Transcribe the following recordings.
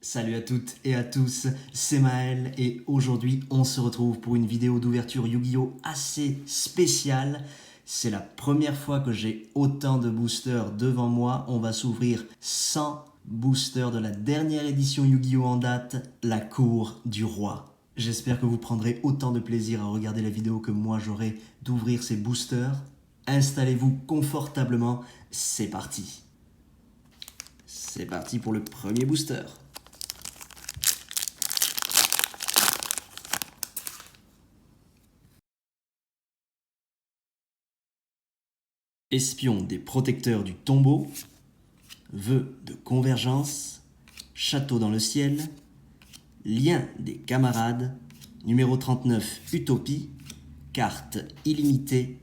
Salut à toutes et à tous, c'est Maël et aujourd'hui on se retrouve pour une vidéo d'ouverture Yu-Gi-Oh assez spéciale. C'est la première fois que j'ai autant de boosters devant moi. On va s'ouvrir 100 boosters de la dernière édition Yu-Gi-Oh en date, la Cour du Roi. J'espère que vous prendrez autant de plaisir à regarder la vidéo que moi j'aurai d'ouvrir ces boosters. Installez-vous confortablement, c'est parti. C'est parti pour le premier booster. Espion des protecteurs du tombeau, vœux de convergence, château dans le ciel, lien des camarades, numéro 39 Utopie, carte illimitée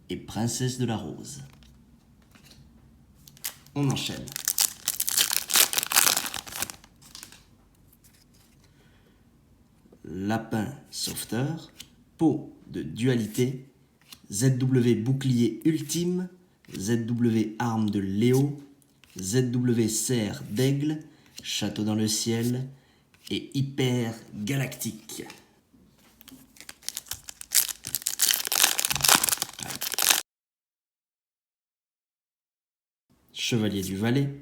et princesse de la rose. On enchaîne. Lapin sauveteur, peau de dualité, ZW bouclier ultime, ZW arme de Léo, ZW serre d'aigle, château dans le ciel et hyper galactique. Chevalier du Valais,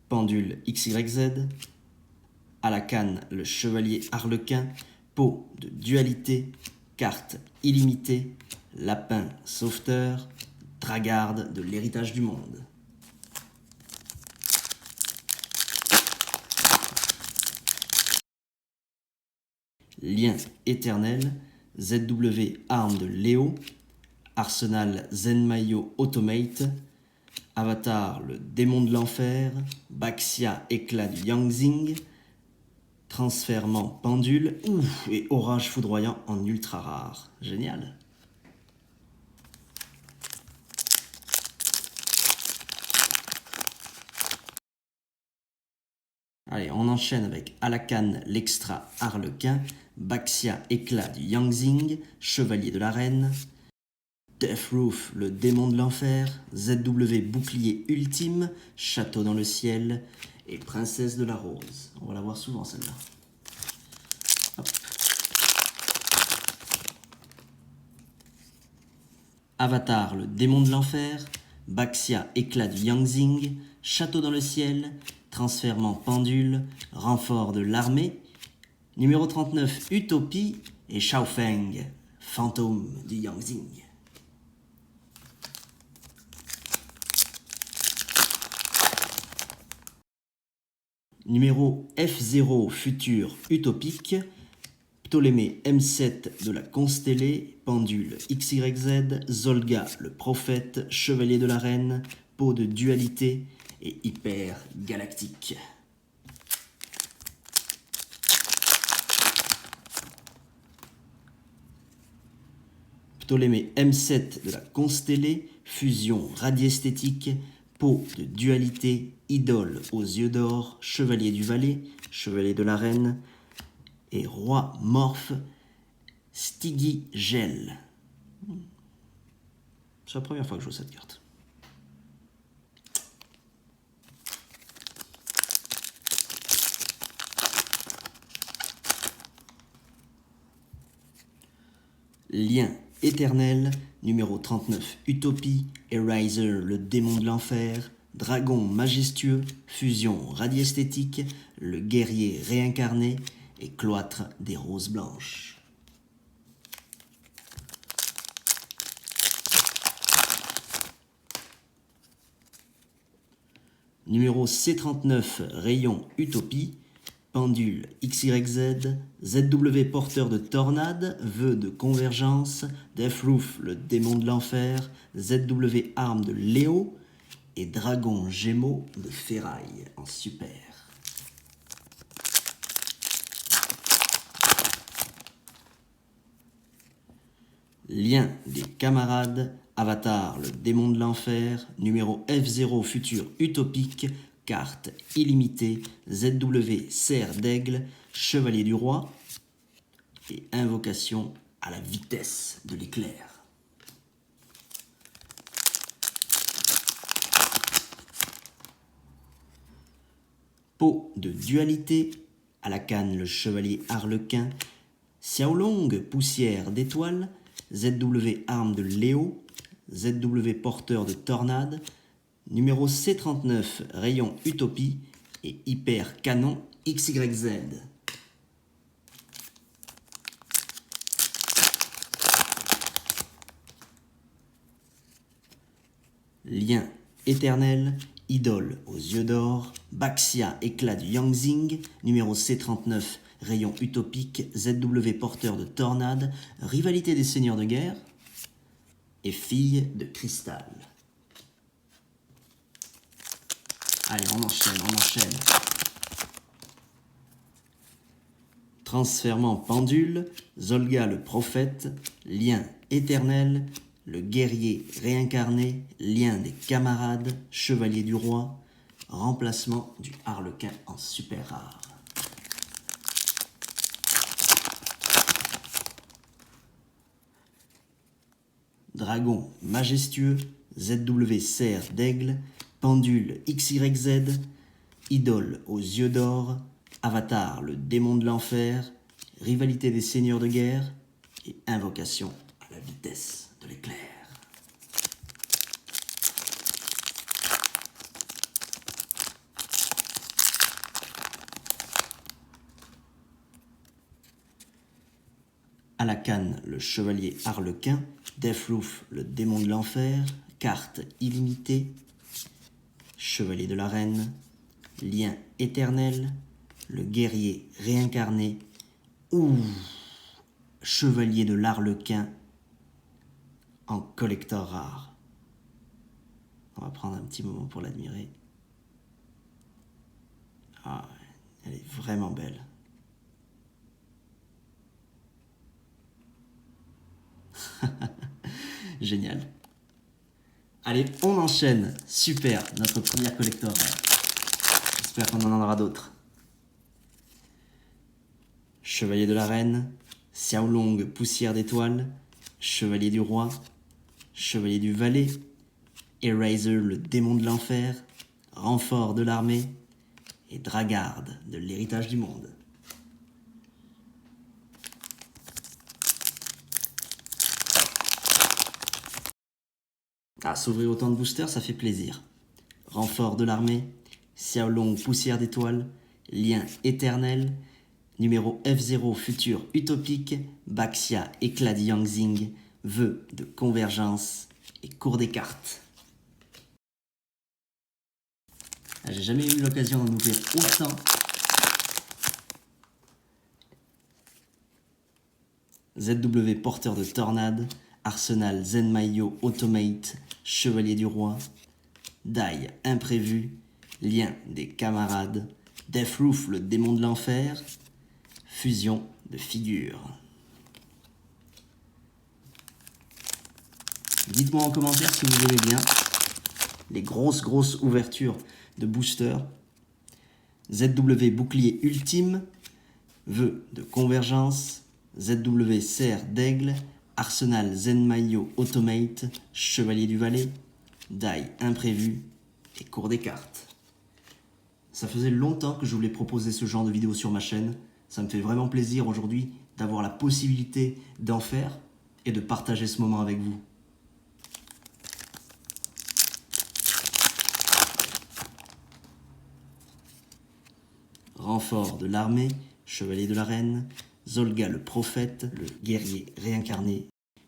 pendule XYZ, à la canne le chevalier Harlequin, peau de dualité, carte illimitée, lapin sauveteur, dragarde de l'héritage du monde. Lien éternel, ZW arme de Léo, arsenal Zenmayo Automate, avatar le démon de l'enfer, Baxia éclat du Yangzing, transfèrement pendule, et orage foudroyant en ultra rare. Génial. Allez, on enchaîne avec Alakan l'extra Harlequin, Baxia éclat du Yangzing, chevalier de la reine, Deathroof le démon de l'enfer, ZW bouclier ultime, château dans le ciel et princesse de la rose. On va la voir souvent celle-là. Avatar le démon de l'enfer, Baxia éclat du Yangzing, château dans le ciel, transfèrement pendule, renfort de l'armée, numéro 39 Utopie et Shaofeng, fantôme du Yangzing. Numéro F0 futur utopique, Ptolémée M7 de la constellée, pendule XYZ, Zolga le prophète, chevalier de la reine, peau de dualité et hyper galactique. Ptolémée M7 de la constellée, fusion radiesthétique, peau de dualité, idole aux yeux d'or, chevalier du Valais, chevalier de la reine et roi morphe, Stigigel. C'est la première fois que je joue cette carte. Lien éternel, numéro 39 Utopie, Eraser le démon de l'enfer, dragon majestueux, fusion radiesthétique, le guerrier réincarné et cloître des roses blanches. Numéro C39 Rayon Utopie, pendule XYZ, ZW porteur de tornade, vœux de convergence, Deathroof le démon de l'enfer, ZW arme de Léo et dragon gémeaux de ferraille en super. Lien des camarades, avatar le démon de l'enfer, numéro F0 futur utopique, carte illimitée, ZW serre d'aigle, chevalier du roi et invocation à la vitesse de l'éclair. Peau de dualité, À la canne, le chevalier Harlequin. Xiaolong, poussière d'étoile. ZW, arme de Léo. ZW, porteur de tornade. Numéro C39, rayon Utopie. Et hyper canon XYZ. Lien éternel, idole aux yeux d'or, Baxia, éclat du Yangzing, numéro C39, rayon utopique, ZW, porteur de tornade, rivalité des seigneurs de guerre, et fille de cristal. Allez, on enchaîne, on enchaîne. Transfèrement pendule, Zolga le prophète, lien éternel, le guerrier réincarné, lien des camarades, chevalier du roi, remplacement du harlequin en super rare. Dragon majestueux, ZW, cerf d'aigle, pendule XYZ, idole aux yeux d'or, avatar le démon de l'enfer, rivalité des seigneurs de guerre et invocation à la vitesse de l'éclair. À la canne, le chevalier Harlequin, Deathloop, le démon de l'enfer, carte illimitée, chevalier de la reine, lien éternel, le guerrier réincarné, ou chevalier de l'Harlequin en collector rare. On va prendre un petit moment pour l'admirer. Ah, elle est vraiment belle. Génial. Allez, on enchaîne. Super, notre première collector. J'espère qu'on en aura d'autres. Chevalier de la reine, Xiaolong, poussière d'étoile, chevalier du roi, chevalier du valet, Eraser, le démon de l'enfer, renfort de l'armée et Dragarde de l'héritage du monde. Ah, s'ouvrir autant de boosters, ça fait plaisir. Renfort de l'armée, Xiaolong, poussière d'étoile, lien éternel, numéro F0, futur utopique, Baxia, éclat de Yangzing, vœu de convergence et cours des cartes. Ah, j'ai jamais eu l'occasion d'en ouvrir autant. ZW, porteur de tornade, Arsenal, Zenmaio, Automate, chevalier du roi, Dai, imprévu, lien des camarades, Deathloop, le démon de l'enfer, fusion de figures. Dites-moi en commentaire si vous aimez bien les grosses ouvertures de booster. ZW, bouclier ultime, vœu de convergence, ZW, cerf d'aigle, Arsenal, Zenmaio, Automate, chevalier du valet, Dai, imprévu et cours des cartes. Ça faisait longtemps que je voulais proposer ce genre de vidéo sur ma chaîne. Ça me fait vraiment plaisir aujourd'hui d'avoir la possibilité d'en faire et de partager ce moment avec vous. Renfort de l'armée, chevalier de la reine, Zolga le prophète, le guerrier réincarné,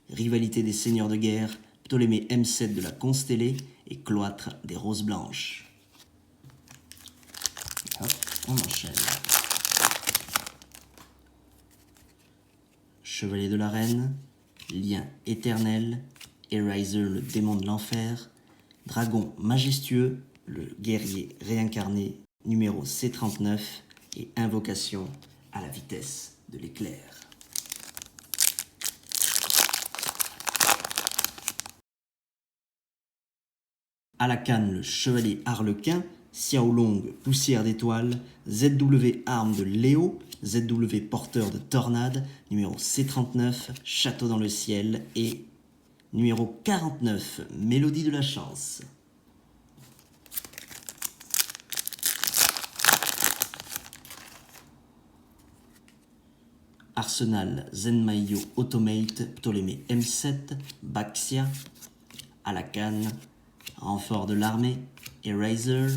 rivalité des seigneurs de guerre, Ptolémée M7 de la constellée et cloître des roses blanches. Hop, on enchaîne. Chevalier de la reine, lien éternel, Eraser, le démon de l'enfer, dragon majestueux, le guerrier réincarné, numéro C39 et invocation à la vitesse de l'éclair. À la canne, le chevalier Harlequin, Xiaolong, poussière d'étoile, ZW, arme de Léo, ZW, porteur de tornade, numéro C39, château dans le ciel et numéro 49, mélodie de la chance. Arsenal, Zenmaio, Automate, Ptolémée M7, Baxia, Alakan, renfort de l'armée, Eraser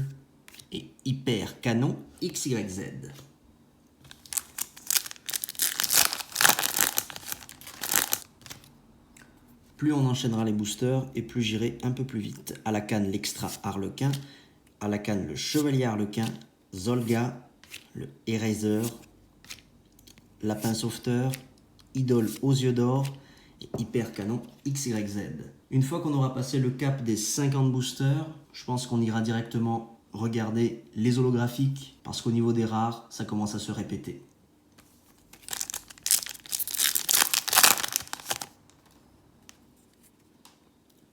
et Hyper Canon XYZ. Plus on enchaînera les boosters et plus j'irai un peu plus vite. Alakan, l'extra Harlequin, Alakan, le chevalier Harlequin, Zolga, le Eraser, Lapin Sauveteur, Idole aux yeux d'or et Hyper Canon XYZ. Une fois qu'on aura passé le cap des 50 boosters, je pense qu'on ira directement regarder les holographiques parce qu'au niveau des rares, ça commence à se répéter.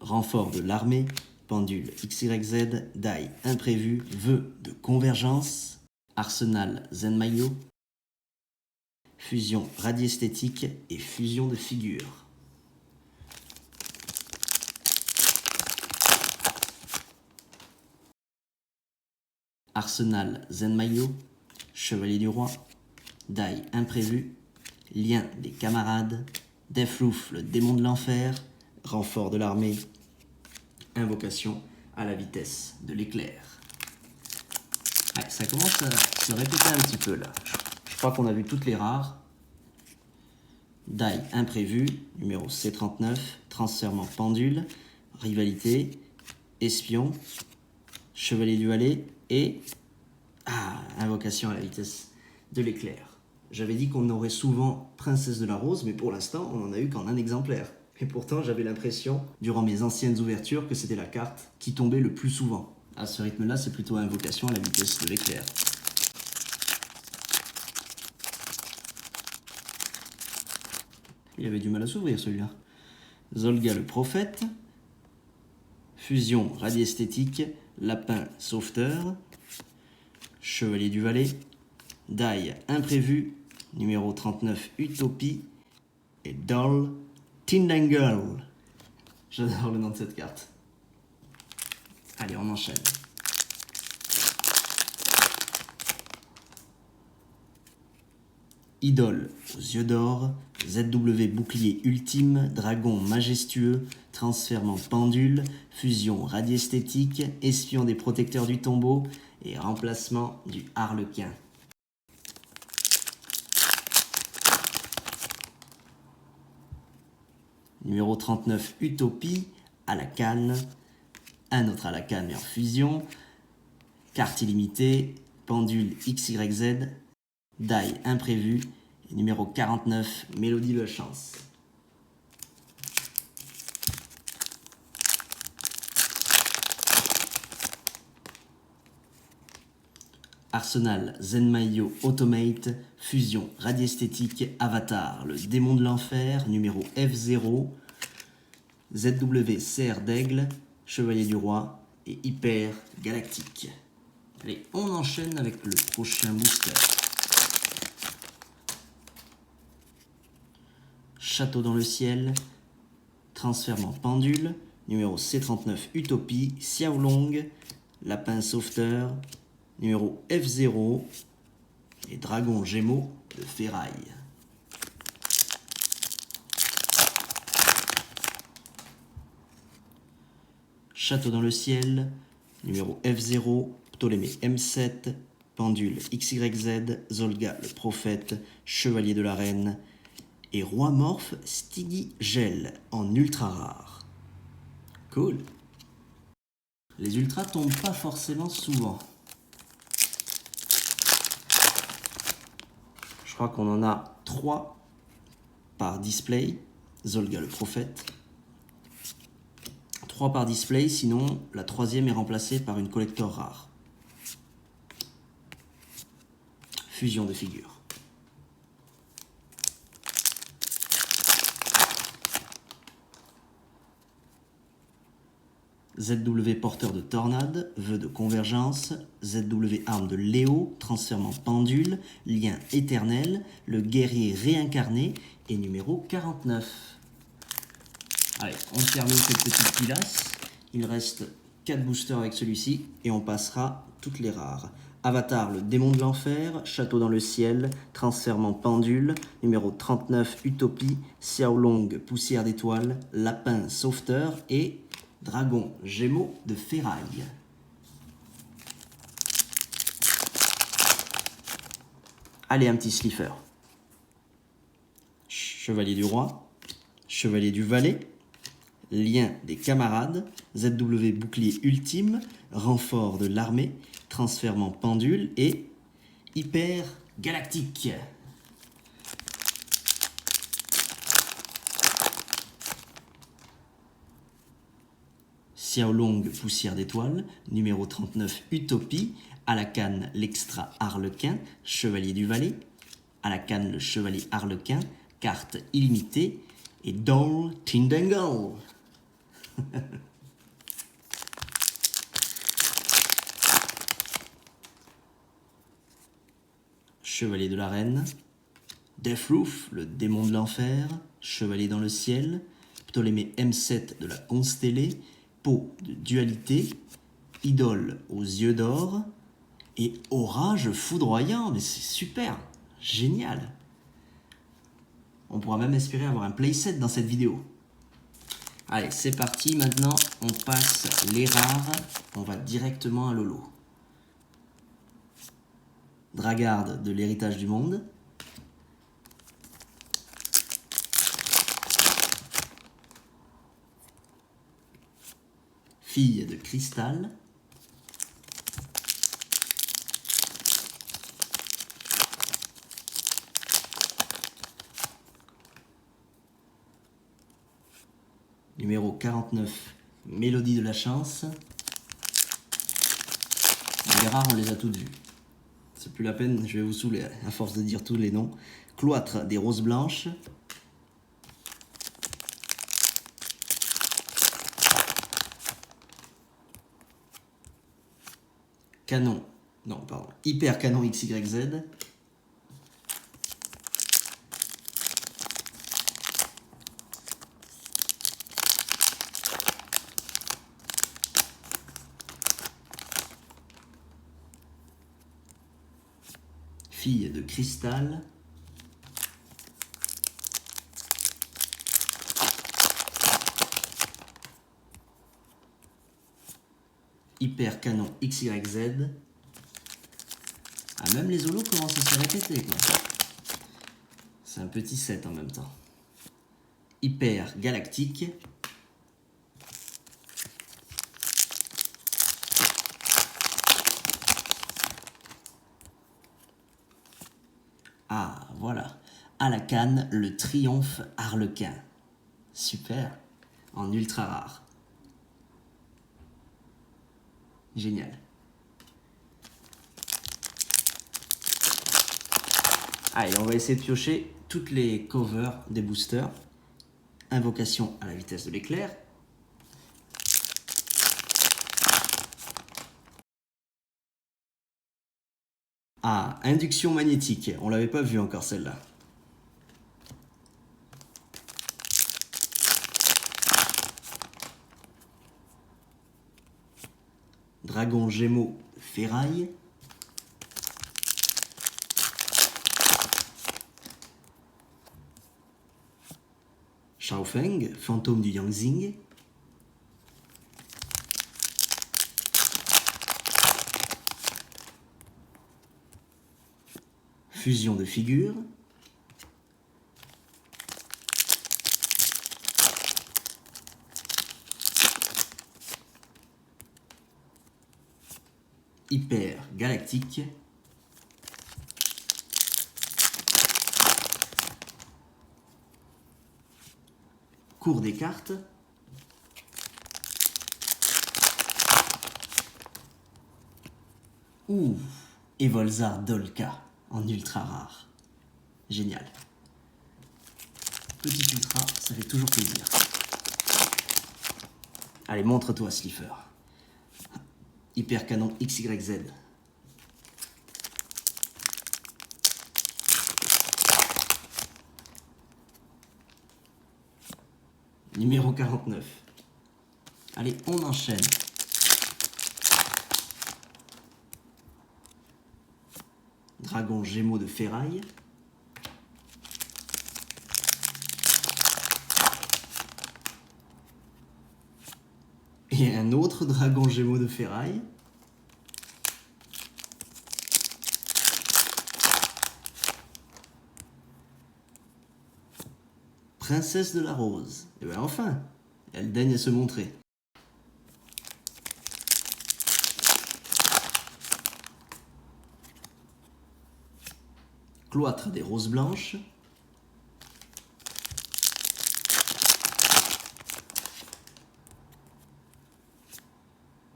Renfort de l'armée, pendule XYZ, die imprévu, vœu de convergence, Arsenal Zenmaio, fusion radiesthétique et fusion de figures. Arsenal Zenmaio, chevalier du roi, die imprévu, lien des camarades, Deathroof, le démon de l'enfer, renfort de l'armée, invocation à la vitesse de l'éclair. Ouais, ça commence à se répéter un petit peu là. Je crois qu'on a vu toutes les rares. Die imprévu, numéro C39, transfèrement pendule, rivalité, espion, chevalier du Valais et invocation à la vitesse de l'éclair. J'avais dit qu'on aurait souvent princesse de la rose, mais pour l'instant on n'en a eu qu'en un exemplaire. Et pourtant j'avais l'impression, durant mes anciennes ouvertures, que c'était la carte qui tombait le plus souvent. À ce rythme-là, c'est plutôt invocation à la vitesse de l'éclair. Il avait du mal à s'ouvrir celui-là. Zolga le prophète, fusion radiesthétique, lapin sauveteur, chevalier du Valais, die imprévu, numéro 39 Utopie et Doll Tindangle. J'adore le nom de cette carte. Allez, on enchaîne. Idole aux yeux d'or, ZW bouclier ultime, dragon majestueux, transfèrement pendule, fusion radiesthétique, espion des protecteurs du tombeau et remplacement du harlequin. Numéro 39 Utopie, Alakan, un autre Alakan mais en fusion, carte illimitée, pendule XYZ, die imprévu, et numéro 49, Mélodie de chance. Arsenal Zenmaio Automate, fusion radiesthétique, avatar, le démon de l'enfer, numéro F0, ZW CR d'aigle, chevalier du roi et hyper galactique. Allez, on enchaîne avec le prochain booster. Château dans le ciel, transfèrement pendule, numéro C39 Utopie, Xiaolong, lapin sauveteur, numéro F0 et dragon gémeaux de ferraille. Château dans le ciel, numéro F0, Ptolémée M7, pendule XYZ, Zolga le prophète, chevalier de la reine et roi morphe Stiggy Gel en ultra rare. Cool. Les ultras tombent pas forcément souvent. Je crois qu'on en a 3 par display, Zolga le prophète. 3 par display, sinon la 3e est remplacée par une collector rare. Fusion de figures. ZW porteur de tornade, vœu de convergence, ZW arme de Léo, transfèrement pendule, lien éternel, le guerrier réincarné et numéro 49. Allez, on termine cette petite pilasse. Il reste 4 boosters avec celui-ci et on passera toutes les rares. Avatar, le démon de l'enfer, Château dans le ciel, Transfèrement pendule, numéro 39, Utopie, Xiaolong, poussière d'étoiles, Lapin sauveteur et Dragon Gémeaux de ferraille. Allez, un petit slipper. Chevalier du roi, Chevalier du valet, Lien des camarades, ZW bouclier ultime, Renfort de l'armée, Transfèrement pendule et Hyper galactique. Xiaolong, poussière d'étoiles, numéro 39, Utopie, à la canne l'extra Harlequin, Chevalier du Valet, à la canne le Chevalier Harlequin, carte illimitée, et Dol Tindangle. Chevalier de la Reine, Deathroof, le démon de l'enfer, Chevalier dans le ciel, Ptolémée M7 de la constellée, Peau de dualité, Idole aux yeux d'or et Orage foudroyant. Mais c'est super, génial. On pourra même espérer avoir un playset dans cette vidéo. Allez, c'est parti. Maintenant, on passe les rares. On va directement à Lolo. Dragarde de l'héritage du monde. Fille de cristal. Numéro 49, Mélodie de la chance. Les rares, on les a toutes vues. C'est plus la peine, je vais vous saouler à force de dire tous les noms. Cloître des roses blanches. Canon, non, pardon, Hyper canon XYZ. Fille de cristal. Hyper canon XYZ. Ah, même les holos commencent à se répéter, quoi. C'est un petit set en même temps. Hyper galactique. Ah, voilà. À la canne, le triomphe Harlequin. Super. En ultra rare. Génial. Allez, on va essayer de piocher toutes les covers des boosters. Invocation à la vitesse de l'éclair. Ah, induction magnétique. On l'avait pas vu encore celle-là. Dragon Gémeaux ferraille. Shaofeng, fantôme du Yangzing. Fusion de figures. Hyper galactique. Cours des cartes. Ouh, Evolzar Dolka en ultra rare. Génial. Petit ultra, ça fait toujours plaisir. Allez, montre-toi, Slipper. Hyper canon XYZ. Numéro 49. Allez, on enchaîne. dragon gémeaux de ferraille. Et un autre dragon gémeaux de ferraille. Princesse de la Rose. Et bien enfin, elle daigne se montrer. Cloître des Roses Blanches.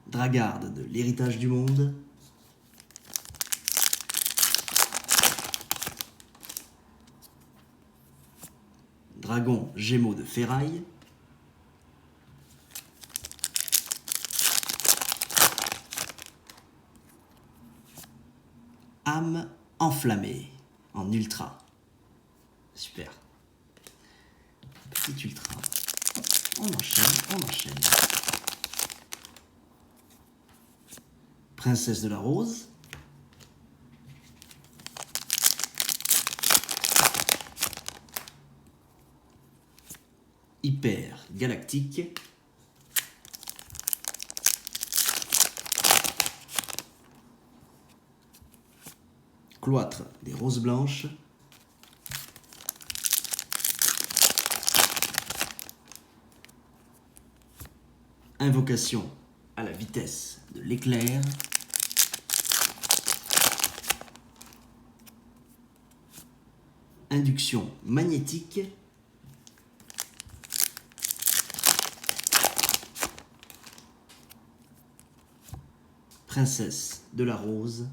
Dragarde de l'Héritage du Monde. Dragon Gémeaux de Ferraille. Âme enflammée en ultra. Super. Petit ultra. On enchaîne. Princesse de la Rose. Hyper galactique. Cloître des Roses Blanches. Invocation à la vitesse de l'éclair. Induction magnétique. Princesse de la Rose.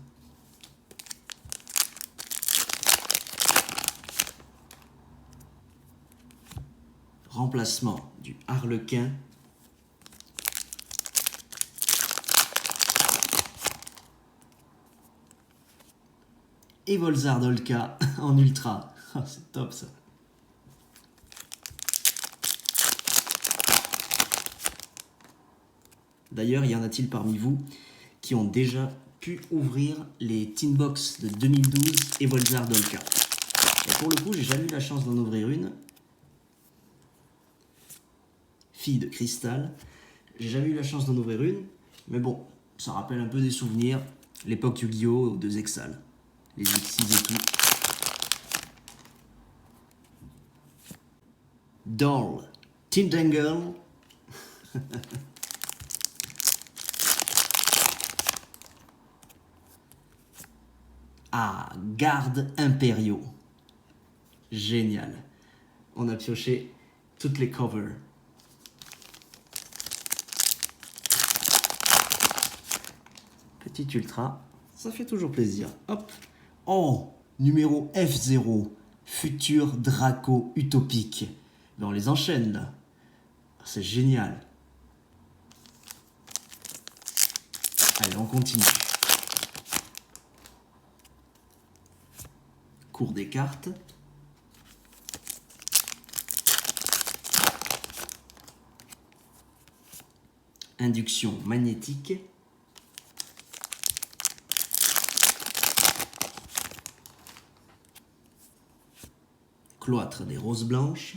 Remplacement du Harlequin. Et Volzardolka en ultra. Oh, c'est top ça. D'ailleurs, y en a-t-il parmi vous qui ont déjà pu ouvrir les Tin Box de 2012 et Volzardolka? Et pour le coup, j'ai jamais eu la chance d'en ouvrir une. Fille de cristal. J'ai jamais eu la chance d'en ouvrir une, mais bon, ça rappelle un peu des souvenirs. L'époque Yu-Gi-Oh! De Zexal. Les X6 et tout. Doll. Tintangle. Ah, gardes impériaux. Génial. On a pioché toutes les covers. Petit ultra, ça fait toujours plaisir. Hop. Oh, numéro F0, futur Draco utopique. Mais on les enchaîne là. C'est génial. Allez, on continue. Cours des cartes. Induction magnétique. Cloître des Roses Blanches.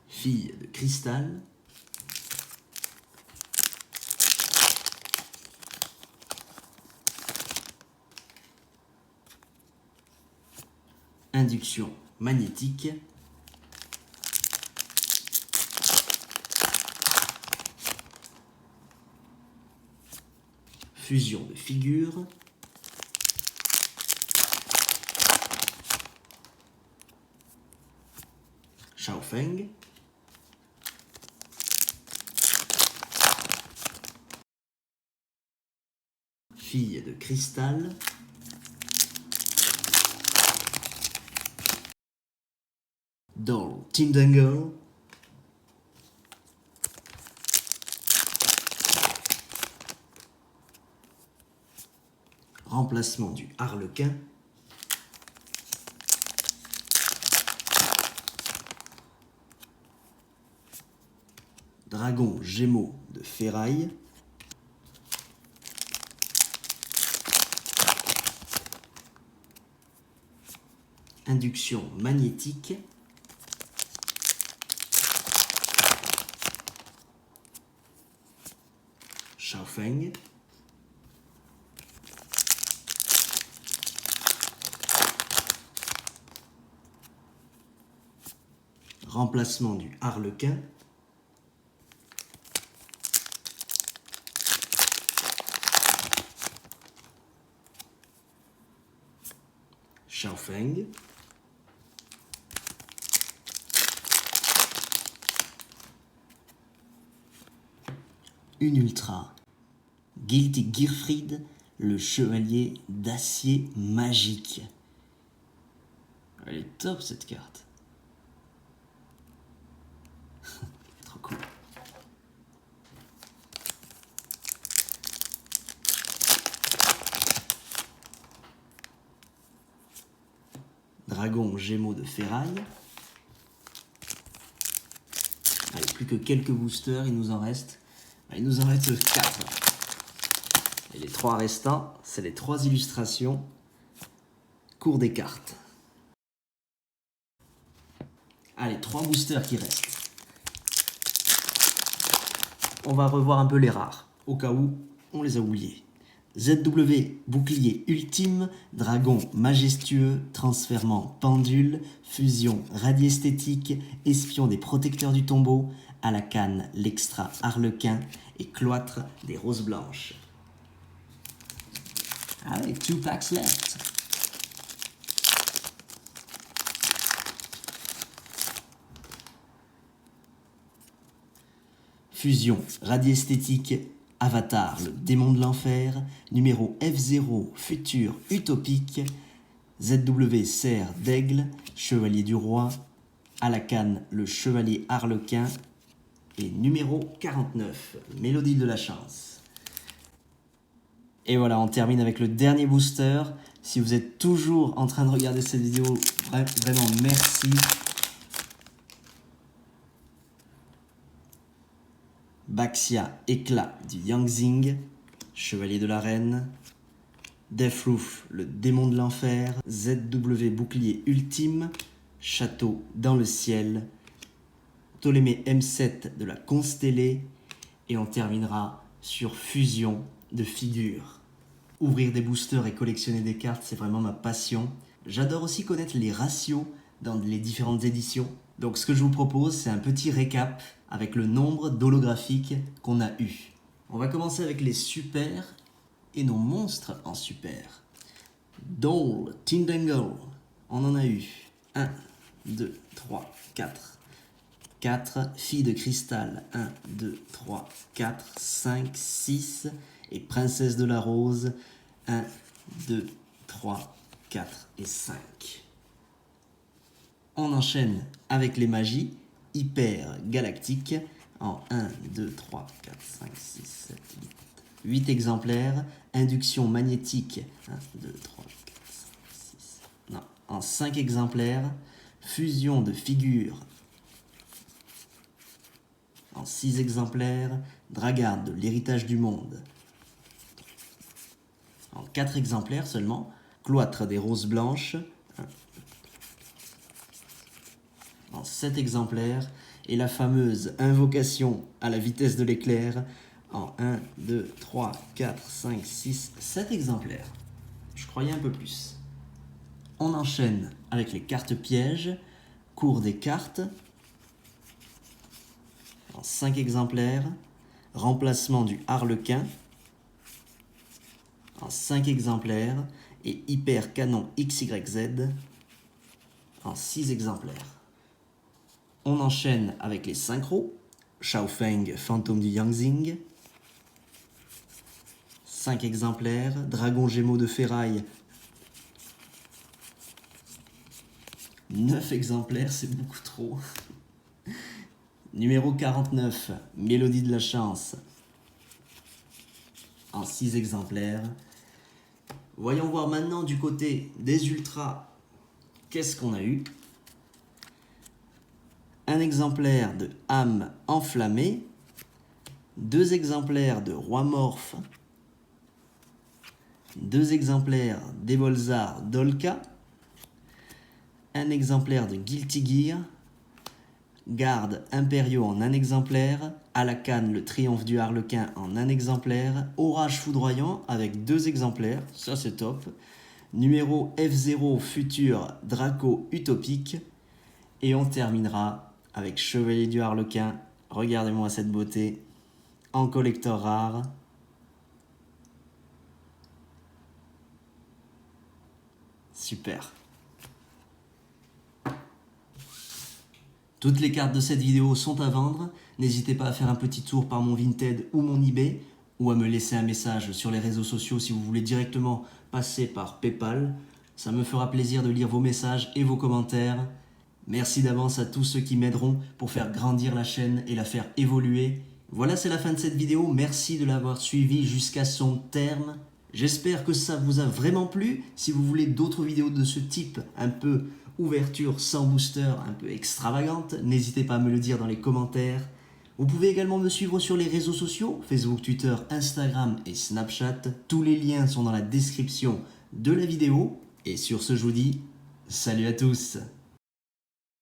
Fille de cristal. Induction magnétique. Fusion de figures. Shaofeng. Fille de cristal. Doll Tintangle. Remplacement du Harlequin. Dragon Gémeaux de Ferraille. Induction magnétique. Xiaofeng. Remplacement du Harlequin. Xiaofeng. Une ultra. Guilty Gearfried, le chevalier d'acier magique. Elle est top cette carte. Trop cool. Dragon Gémeaux de Ferraille. Allez, plus que quelques boosters, il nous en reste. Il nous en reste 4. Et les 3 restants, c'est les 3 illustrations. Cours des cartes. Allez, 3 boosters qui restent. On va revoir un peu les rares, au cas où on les a oubliés. ZW, bouclier ultime, dragon majestueux, transfèrement pendule, fusion radiesthétique, espion des protecteurs du tombeau, à la canne l'extra harlequin et cloître des roses blanches. Allez, 2 packs left. Fusion radiesthétique, Avatar, le démon de l'enfer, numéro F0, futur utopique, ZW, cerf d'aigle, chevalier du roi, à la canne, le chevalier harlequin, et numéro 49, mélodie de la chance. Et voilà, on termine avec le dernier booster. Si vous êtes toujours en train de regarder cette vidéo, vraiment merci. Baxia, éclat du Yangzing, chevalier de la reine. Deathroof, le démon de l'enfer. ZW, bouclier ultime. Château dans le ciel. Ptolémée M7 de la constellée. Et on terminera sur fusion de figures. Ouvrir des boosters et collectionner des cartes, c'est vraiment ma passion. J'adore aussi connaître les ratios dans les différentes éditions. Donc ce que je vous propose, c'est un petit récap avec le nombre d'holographiques qu'on a eu. On va commencer avec les super et nos monstres en super. Doll, Tindangle, on en a eu 1, 2, 3, 4. 4, Fille de cristal, 1, 2, 3, 4, 5, 6. Et Princesse de la Rose, 1, 2, 3, 4 et 5. On enchaîne avec les magies hyper galactiques en 1, 2, 3, 4, 5, 6, 7, 8. 8 exemplaires. Induction magnétique, 1, 2, 3, 4, 5, 6. Non, en 5 exemplaires. Fusion de figures en 6 exemplaires. Dragarde de l'héritage du monde en 4 exemplaires seulement. Cloître des roses blanches en 7 exemplaires. Et la fameuse invocation à la vitesse de l'éclair en 1, 2, 3, 4, 5, 6, 7 exemplaires. Je croyais un peu plus. On enchaîne avec les cartes pièges. Cours des cartes en 5 exemplaires. Remplacement du harlequin en 5 exemplaires. Et hyper canon XYZ en 6 exemplaires. On enchaîne avec les synchros. Xiaofeng, fantôme du Yangzing. 5 exemplaires. Dragon Gémeaux de Ferraille. 9 exemplaires, c'est beaucoup trop. Numéro 49, Mélodie de la chance. En 6 exemplaires. Voyons voir maintenant du côté des ultras. Qu'est-ce qu'on a eu? Un exemplaire de âme enflammée, 2 exemplaires de Roi Morph, 2 exemplaires d'Evolzar Dolka, un exemplaire de Guilty Gear, Garde Impériaux en un exemplaire, à la canne le Triomphe du Harlequin en un exemplaire, Orage Foudroyant avec 2 exemplaires, ça c'est top, numéro F0 Futur Draco Utopique, et on terminera avec Chevalier du Harlequin, regardez-moi cette beauté, en collector rare. Super. Toutes les cartes de cette vidéo sont à vendre. N'hésitez pas à faire un petit tour par mon Vinted ou mon eBay ou à me laisser un message sur les réseaux sociaux si vous voulez directement passer par PayPal. Ça me fera plaisir de lire vos messages et vos commentaires. Merci d'avance à tous ceux qui m'aideront pour faire grandir la chaîne et la faire évoluer. Voilà, c'est la fin de cette vidéo. Merci de l'avoir suivi jusqu'à son terme. J'espère que ça vous a vraiment plu. Si vous voulez d'autres vidéos de ce type, un peu ouverture sans booster, un peu extravagante, n'hésitez pas à me le dire dans les commentaires. Vous pouvez également me suivre sur les réseaux sociaux, Facebook, Twitter, Instagram et Snapchat. Tous les liens sont dans la description de la vidéo. Et sur ce, je vous dis salut à tous!